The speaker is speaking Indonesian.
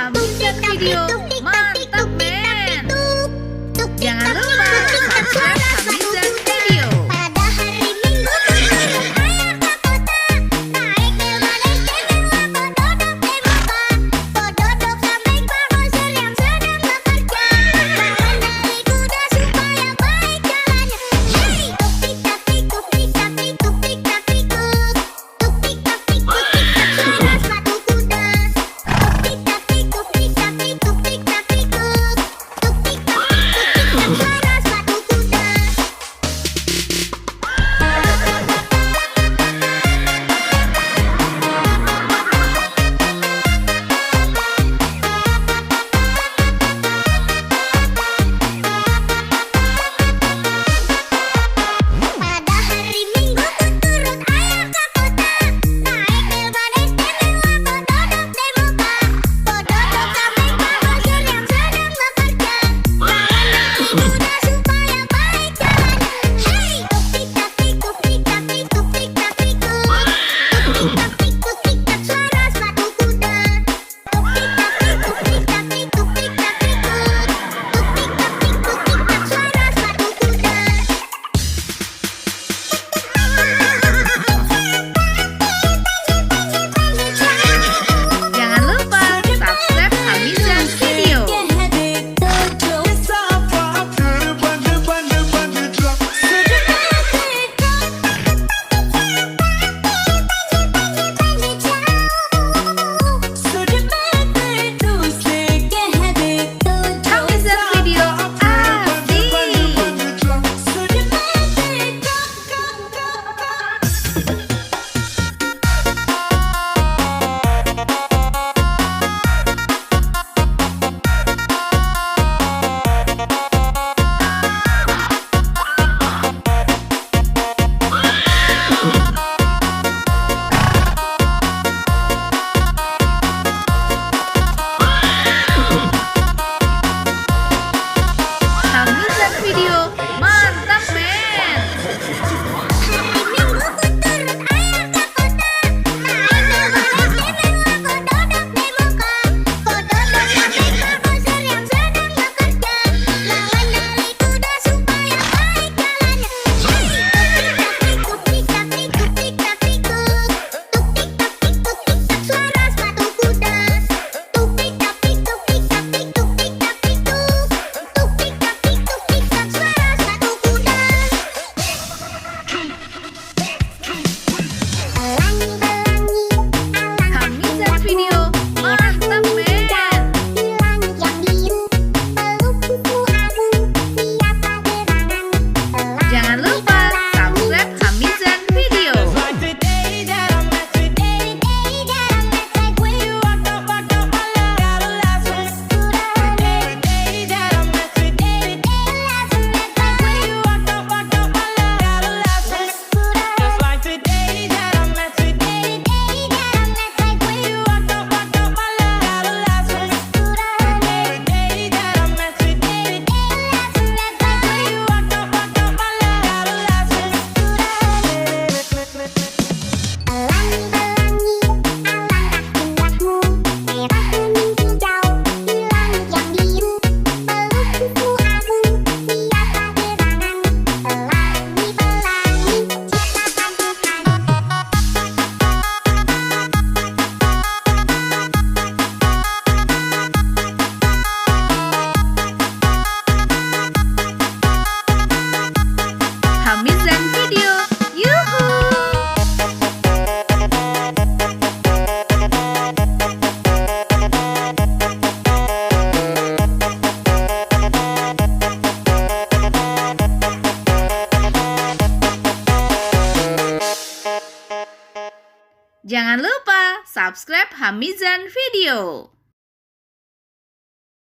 Hamizan Video, mantap men. Jangan lupa subscribe Hamizan Video. Pada hari Minggu ayah ke kota, naik delman istimewa, pododok demokan, pododok sampai pangosir yang sedang bekerja, mengendarai kuda supaya baik jalannya. Hey, tuk tik tak tik, tuk tik tak tik, tuk tik tak tik, tuk tik tak tik, tuk tik tak suara sepatu kuda. Tuk tik tak tik, tuk tik tak tik, tuk tik tak tik, tuk tik tak tik, tuk tik tak suara sepatu kuda. Pada hari Minggu ku turut ayah ke kota, naik delman istimewa, pododok demokan, pododok sampai pangosir yang sedang bekerja, mengendarai kuda supaya baik jalannya. Hey, tuk tik tak tik, tuk tik tak tik, tuk tik tak tik, tuk tik tak tik, tuk tik tak suara sepatu kuda. Tuk tik tak tik, tuk tik tak tik, tuk tik tak tik, tuk tik tak tik, tuk tik tak suara sepatu kuda. Jangan lupa subscribe Hamizan Video. Hamizan Video Hamizan Video, mantap men. Hari Minggu ku turut ayah ke kota, naik delman istimewa, pododok demokan, pododok sampai pangosir yang sedang bekerja, mengendarai kuda supaya baik jalannya. Hey, tuk tik tak tik, tuk tik tak tik, tuk tik tak tik, tuk tik tak tik, suara sepatu kuda. Tuk tik tak tik, tuk tik tak tik, tuk tik tak tik, tuk tik tak tik, tuk tik tak suara sepatu kuda. Hamizan Video, mantap men. Di langit yang biru, peluk kuku agung, siapa gerangan pelangi. Jangan lupa subscribe Hamizan Video. Like the day that I met you, day that I met, like when you walked up my love, gotta last forever. Day that I met you, day last met, like when you walked up my love, gotta last forever. Just like the day that I met you, day that I met, like when you walked up my love, gotta last forever. Day that I met you, day last met, like when you walked up my love, gotta last forever. Pelangi-pelangi, alangkah indahmu, merah kuning hijau, di langit yang biru, peluk kuku agung, siapa gerangan, pelangi-pelangi, ciptakan Tuhan. Hamizan Video, yuhu. Jangan lupa subscribe Hamizan Video.